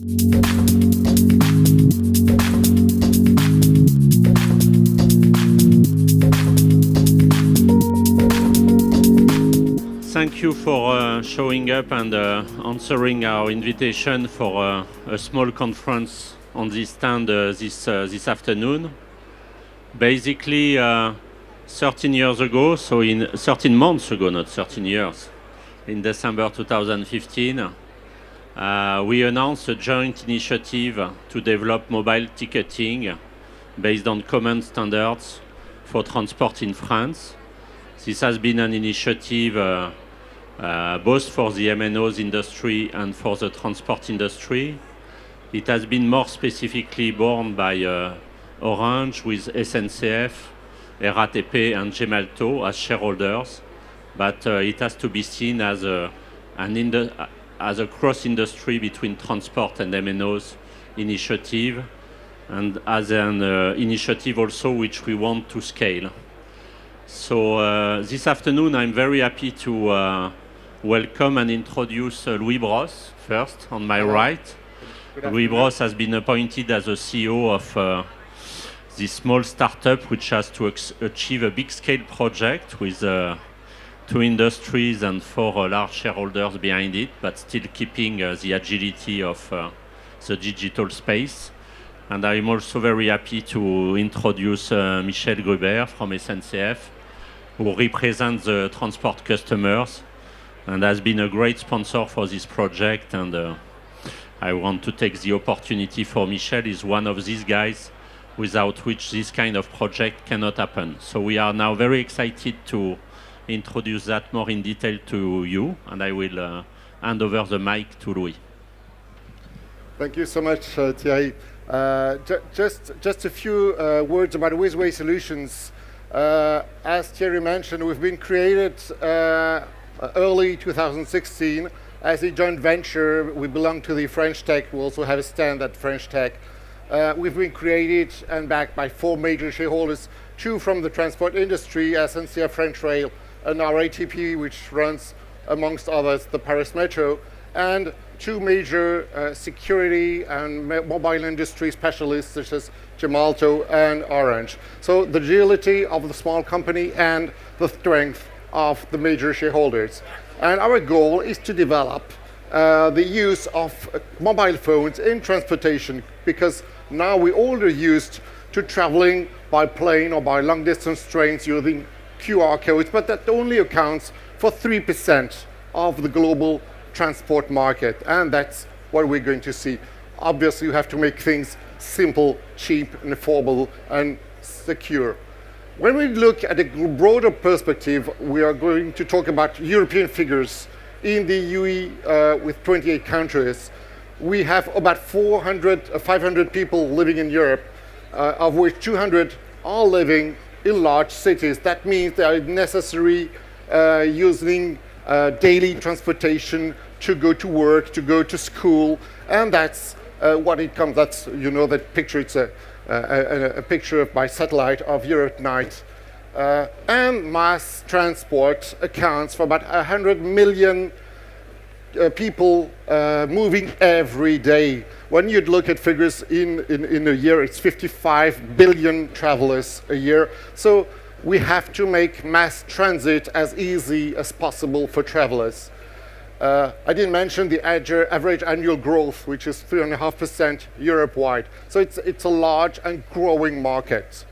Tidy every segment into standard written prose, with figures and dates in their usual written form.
Thank you for showing up and answering our invitation for a small conference on this stand this afternoon. Basically, 13 years ago, so in 13 months ago, not 13 years, in December 2015, we announced a joint initiative to develop mobile ticketing based on common standards for transport in France. This has been an initiative both for the MNOs industry and for the transport industry. It has been more specifically borne by Orange with SNCF, RATP and Gemalto as shareholders, but it has to be seen as a cross-industry between transport and MNOs initiative, and as an initiative also which we want to scale. So this afternoon I'm very happy to welcome and introduce Louis Brosse first, on my right. Louis Brosse has been appointed as the CEO of this small startup which has to achieve a big-scale project with 2 industries and 4 large shareholders behind it, but still keeping the agility of the digital space. And I'm also very happy to introduce Michel Gruber from SNCF, who represents the transport customers and has been a great sponsor for this project. And I want to take the opportunity for Michel is one of these guys without which this kind of project cannot happen. So we are now very excited to introduce that more in detail to you, and I will hand over the mic to Louis. Thank you so much, Thierry. Just a few words about Wizway Solutions. As Thierry mentioned, we've been created early 2016 as a joint venture. We belong to the French Tech. We also have a stand at French Tech. We've been created and backed by 4 major shareholders, 2 from the transport industry, SNCF French Rail, and our ATP, which runs, amongst others, the Paris Metro, and 2 major security and mobile industry specialists, such as Gemalto and Orange. So the agility of the small company and the strength of the major shareholders. And our goal is to develop the use of mobile phones in transportation, because now we all are used to traveling by plane or by long distance trains using QR codes, but that only accounts for 3% of the global transport market, and that's what we're going to see. Obviously, you have to make things simple, cheap, and affordable, and secure. When we look at a broader perspective, we are going to talk about European figures. In the UE, with 28 countries, we have about 500 people living in Europe, of which 200 are living in large cities. That means they are necessary using daily transportation to go to work, to go to school, and that's what it comes. That's, you know, that picture. It's a picture by satellite of Europe at night. And mass transport accounts for about 100 million people moving every day. When you look at figures in a year, it's 55 billion travelers a year. So we have to make mass transit as easy as possible for travelers. I didn't mention the average annual growth, which is 3.5% Europe-wide. So it's a large and growing market.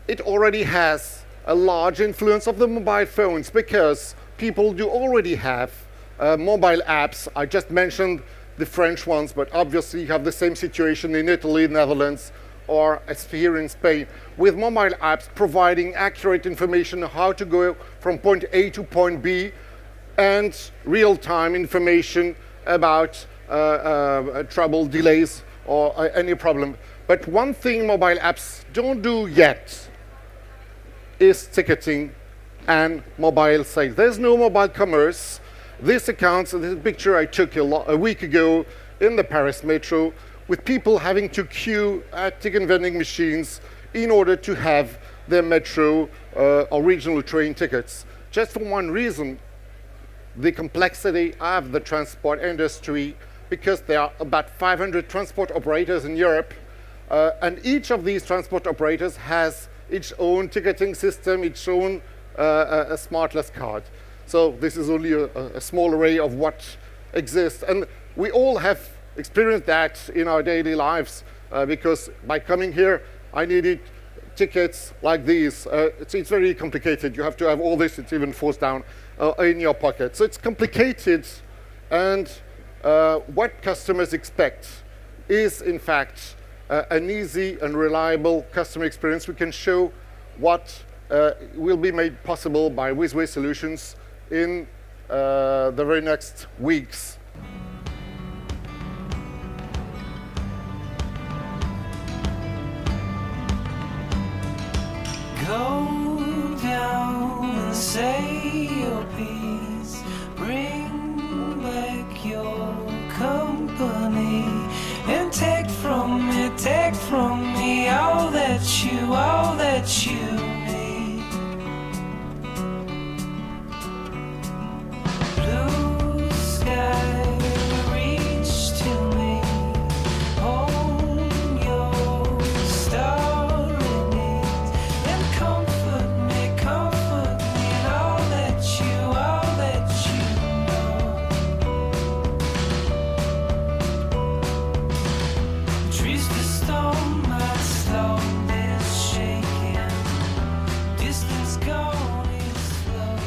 It already has a large influence of the mobile phones, because people do already have mobile apps. I just mentioned the French ones, but obviously you have the same situation in Italy, Netherlands, or here in Spain, with mobile apps providing accurate information on how to go from point A to point B, and real-time information about trouble, delays, or any problem. But one thing mobile apps don't do yet is ticketing and mobile sales. There's no mobile commerce. This accounts, this is a picture I took a week ago in the Paris Metro, with people having to queue at ticket vending machines in order to have their metro or regional train tickets. Just for one reason: the complexity of the transport industry because there are about 500 transport operators in Europe, and each of these transport operators has its own ticketing system, its own a smartless card. So this is only a small array of what exists. And we all have experienced that in our daily lives, because by coming here, I needed tickets like these. It's very complicated. You have to have all this. It's even forced down in your pocket. So it's complicated, and what customers expect is, in fact, an easy and reliable customer experience. We can show what will be made possible by Wizway Solutions in the very next weeks. Go down and say your piece, bring back your company, and take from me all that you need. Blue sky, reach to me, hold your star in it, and comfort me in all that you know. Trees to stone, my stone is shaking, distance gone is slow.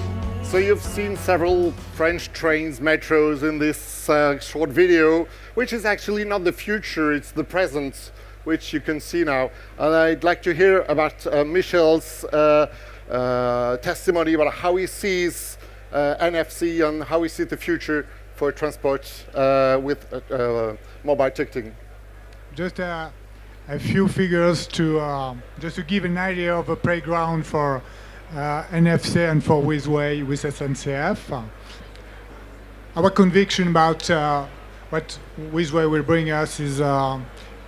So you've seen several French trains, metros in this short video, which is actually not the future, it's the present, which you can see now. And I'd like to hear about Michel's testimony about how he sees NFC and how he sees the future for transport with mobile ticketing. Just a few figures to just to give an idea of a playground for NFC and for Wizway with SNCF. Our conviction about what Wizway will bring us is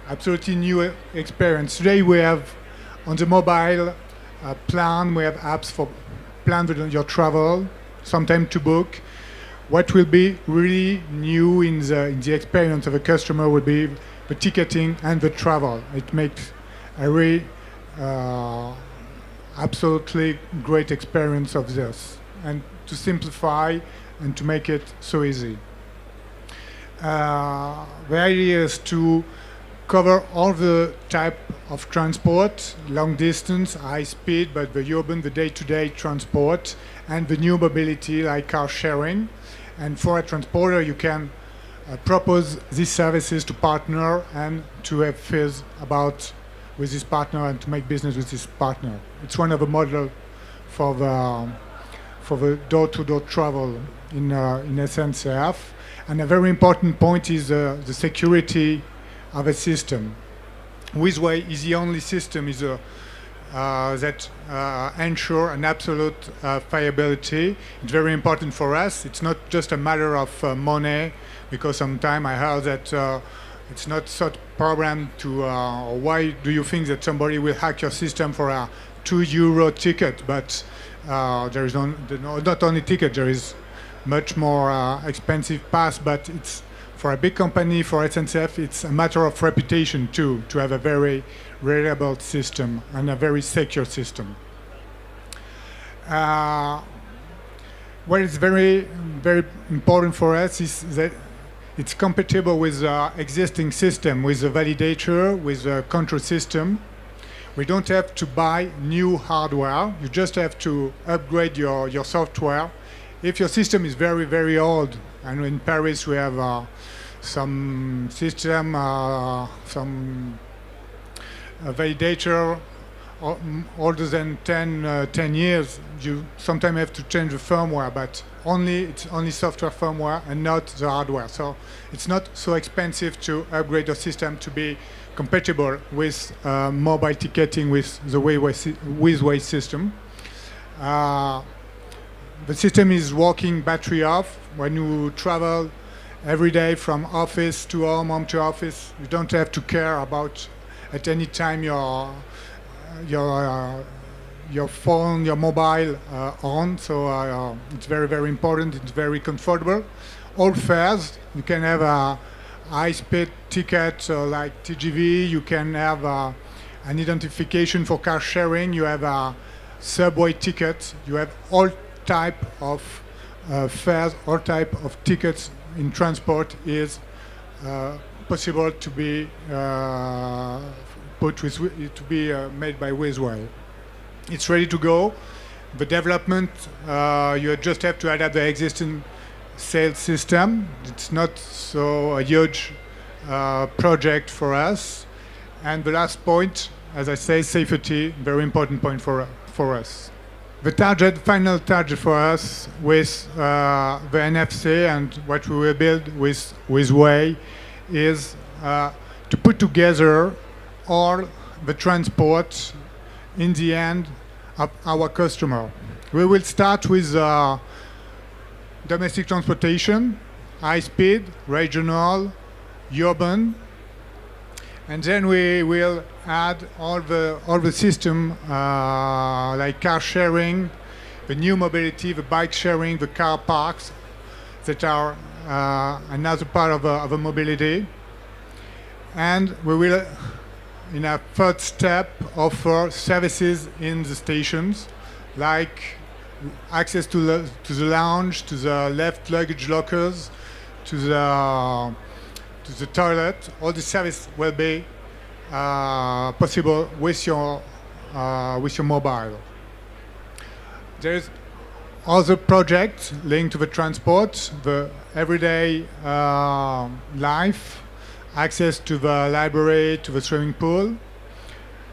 absolutely new experience. Today we have on the mobile plan, we have apps for plan your travel, sometime to book. What will be really new in the experience of a customer will be the ticketing and the travel. It makes a really absolutely great experience of this, and to simplify and to make it so easy. The idea is to cover all the type of transport, long distance, high speed, but the urban, the day-to-day transport, and the new mobility like car sharing. And for a transporter, you can propose these services to partner and to have fees about with this partner and to make business with this partner. It's one of the models for the door-to-door travel in SNCF. And a very important point is the security of a system. Wizway is the only system that ensure an absolute viability. It's very important for us. It's not just a matter of money, because sometimes I heard that it's not such problem to why do you think that somebody will hack your system for a €2 ticket? But there is not only ticket, there is much more expensive pass, but it's for a big company, for SNCF, it's a matter of reputation too, to have a very reliable system and a very secure system. What is very, very important for us is that it's compatible with the existing system, with the validator, with the control system. We don't have to buy new hardware. You just have to upgrade your software. If your system is very, very old, and in Paris we have some system, some validator older than 10 years, you sometimes have to change the firmware, but it's only software firmware and not the hardware. So it's not so expensive to upgrade your system to be compatible with mobile ticketing with the Wizway system. The system is working battery off. When you travel every day from office to home to office, you don't have to care about at any time your phone, your mobile on. So it's very, very important. It's very comfortable. All fares, you can have high-speed ticket like TGV. You can have an identification for car sharing. You have a subway ticket. You have all type of fares, all type of tickets in transport is possible to be made by Wizway. It's ready to go. The development, you just have to adapt the existing sales system. It's not so a huge project for us. And the last point, as I say, safety, very important point for us. The final target for us with the NFC and what we will build with Wizway is to put together all the transport in the end of our customer. We will start with domestic transportation, high speed, regional, urban, and then we will add all the system like car sharing, the new mobility, the bike sharing, the car parks that are another part of a mobility. And we will, in a third step, offer services in the stations, like access to the lounge, to the left luggage lockers, to the toilet. All the service will be possible with your mobile. There is other projects linked to the transport, the everyday life, access to the library, to the swimming pool,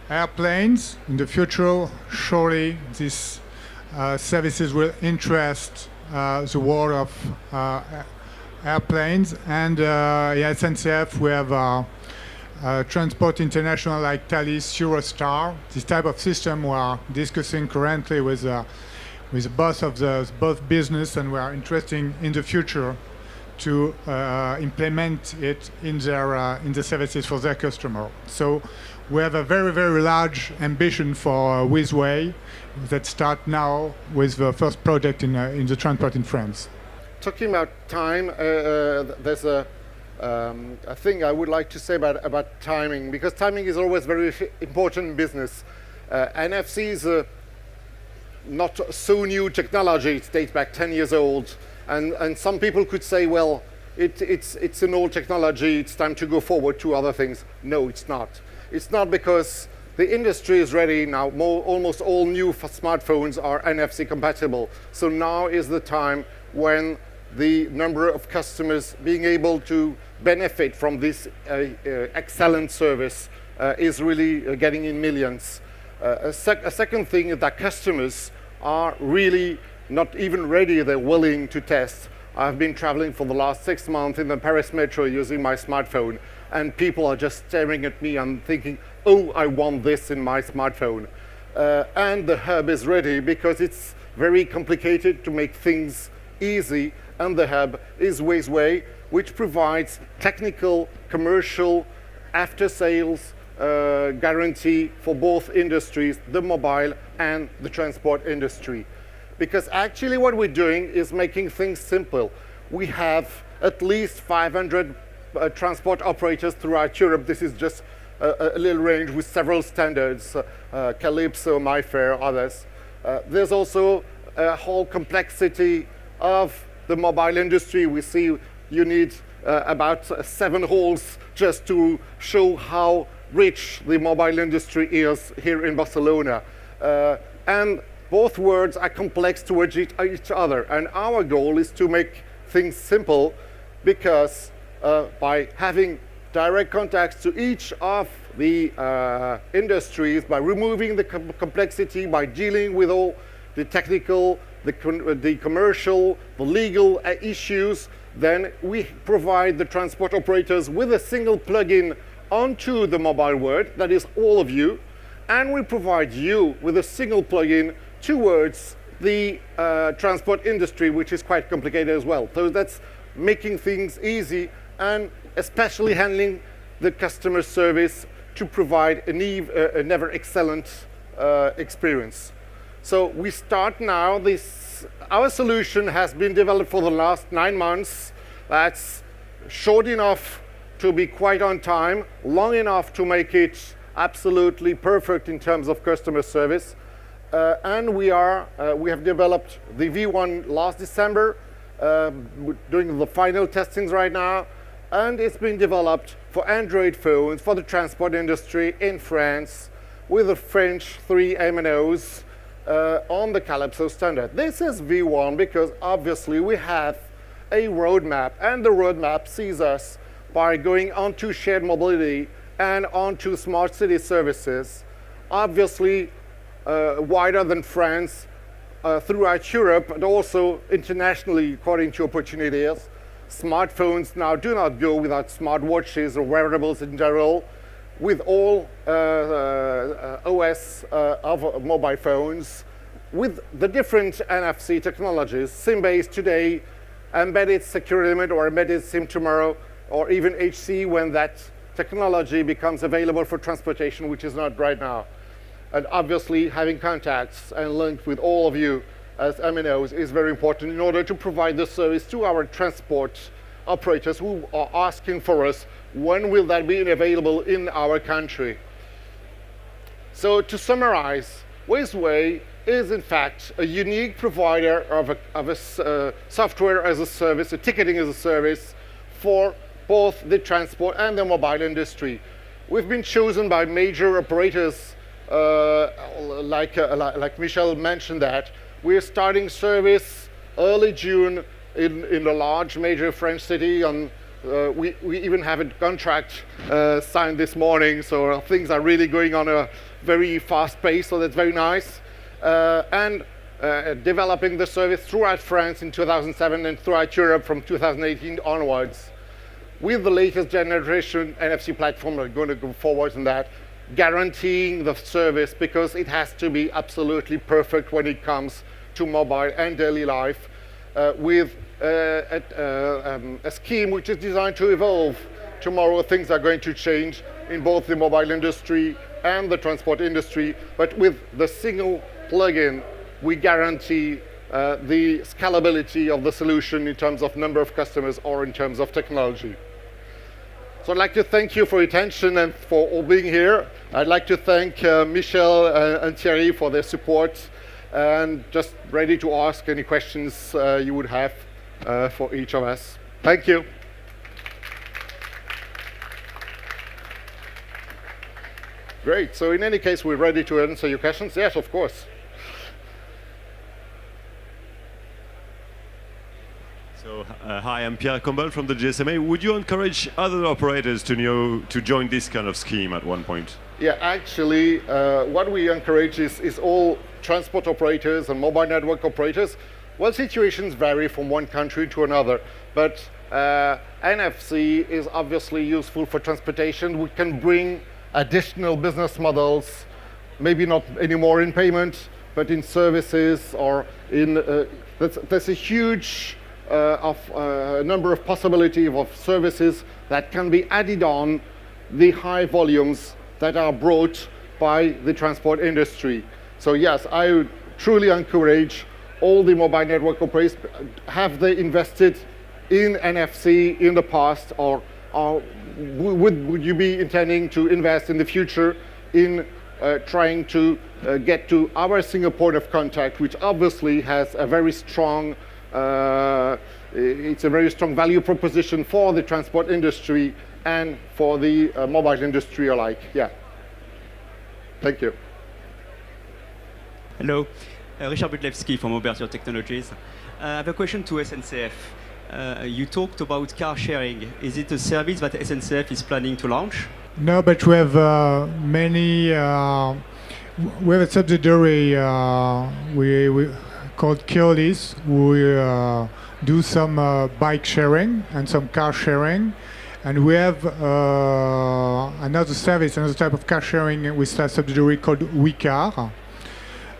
airplanes. In the future, surely these services will interest the world of airplanes. And SNCF, we have Transport International like Thalys, Eurostar. This type of system we are discussing currently with the boss of both business, and we are interested in the future to implement it in the services for their customer. So we have a very, very large ambition for Wizway that start now with the first project in the transport in France. Talking about time, there's a thing I would like to say about timing, because timing is always very important in business. NFC is not so new technology. It dates back 10 years old. And some people could say, well, it's an old technology, it's time to go forward to other things. No, it's not. It's not, because the industry is ready now. Almost all new smartphones are NFC compatible. So now is the time when the number of customers being able to benefit from this excellent service is really getting in millions. A second thing is that customers are really not even ready, they're willing to test. I've been traveling for the last 6 months in the Paris metro using my smartphone, and people are just staring at me and thinking, oh, I want this in my smartphone. And the hub is ready, because it's very complicated to make things easy, and the hub is Wizway, which provides technical, commercial, after-sales guarantee for both industries, the mobile and the transport industry. Because actually what we're doing is making things simple. We have at least 500 transport operators throughout Europe. This is just a little range with several standards, Calypso, MyFair, others. There's also a whole complexity of the mobile industry. We see you need about 7 holes just to show how rich the mobile industry is here in Barcelona. And both worlds are complex towards each other. And our goal is to make things simple, because by having direct contacts to each of the industries, by removing the complexity, by dealing with all the technical, the commercial, the legal issues, then we provide the transport operators with a single plugin onto the mobile world, that is all of you, and we provide you with a single plugin towards the transport industry, which is quite complicated as well. So that's making things easy, and especially handling the customer service to provide a never excellent experience. So we start now. Our solution has been developed for the last 9 months. That's short enough to be quite on time, long enough to make it absolutely perfect in terms of customer service. And we have developed the V1 last December, doing the final testings right now, and it's been developed for Android phones for the transport industry in France with the French 3 MNOs on the Calypso standard. This is V1 because obviously we have a roadmap, and the roadmap sees us by going onto shared mobility and onto smart city services, obviously wider than France, throughout Europe, but also internationally according to opportunities. Smartphones now do not go without smartwatches or wearables in general, with all OS of mobile phones, with the different NFC technologies, SIM-based today, embedded secure element or embedded SIM tomorrow, or even HC when that technology becomes available for transportation, which is not right now. And obviously having contacts and linked with all of you as MNOs is very important in order to provide the service to our transport operators who are asking for us, when will that be available in our country? So to summarize, Wizway is in fact a unique provider of a software as a service, a ticketing as a service for both the transport and the mobile industry. We've been chosen by major operators like Michel mentioned that. We're starting service early June in a large major French city. We even have a contract signed this morning, so things are really going on a very fast pace, so that's very nice. And developing the service throughout France in 2007 and throughout Europe from 2018 onwards. With the latest generation NFC platform, we're going to go forward in that, guaranteeing the service because it has to be absolutely perfect when it comes to mobile and daily life, with a scheme which is designed to evolve. Tomorrow things are going to change in both the mobile industry and the transport industry, but with the single plugin, we guarantee the scalability of the solution in terms of number of customers or in terms of technology. So I'd like to thank you for your attention and for all being here. I'd like to thank Michel and Thierry for their support, and just ready to ask any questions you would have for each of us. Thank you. Great. So in any case, we're ready to answer your questions. Yes, of course. So, hi, I'm Pierre Combal from the GSMA. Would you encourage other operators to join this kind of scheme at one point? Yeah, actually, what we encourage is all transport operators and mobile network operators. Well, situations vary from one country to another, but NFC is obviously useful for transportation. We can bring additional business models, maybe not anymore in payment, but in services or in, there's a huge number of possibilities of services that can be added on the high volumes that are brought by the transport industry. So yes, I would truly encourage all the mobile network operators. Have they invested in NFC in the past, or would you be intending to invest in the future in trying to get to our single point of contact, which obviously has a very strong it's a very strong value proposition for the transport industry and for the mobile industry alike. Yeah. Thank you. Hello, Richard Budlewski from Oberture Technologies. I have a question to SNCF. You talked about car sharing. Is it a service that SNCF is planning to launch? No, but we have we have a subsidiary we called Keolis. We do some bike sharing and some car sharing, and we have another service, another type of car sharing with a subsidiary called WeCar.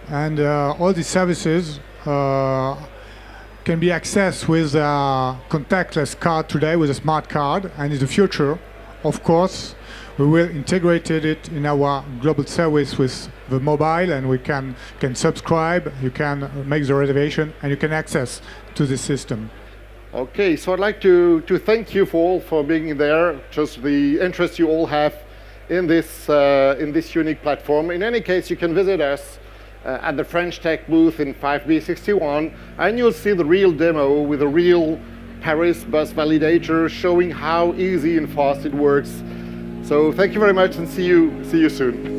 And all these services can be accessed with a contactless card today, with a smart card, and in the future, of course, we will integrate it in our global service with the mobile, and we can subscribe, you can make the reservation, and you can access to the system. Okay, so I'd like to thank you all for being there, just the interest you all have in this unique platform. In any case, you can visit us at the French Tech booth in 5B61, and you'll see the real demo with a real Paris bus validator showing how easy and fast it works. So thank you very much, and see you soon.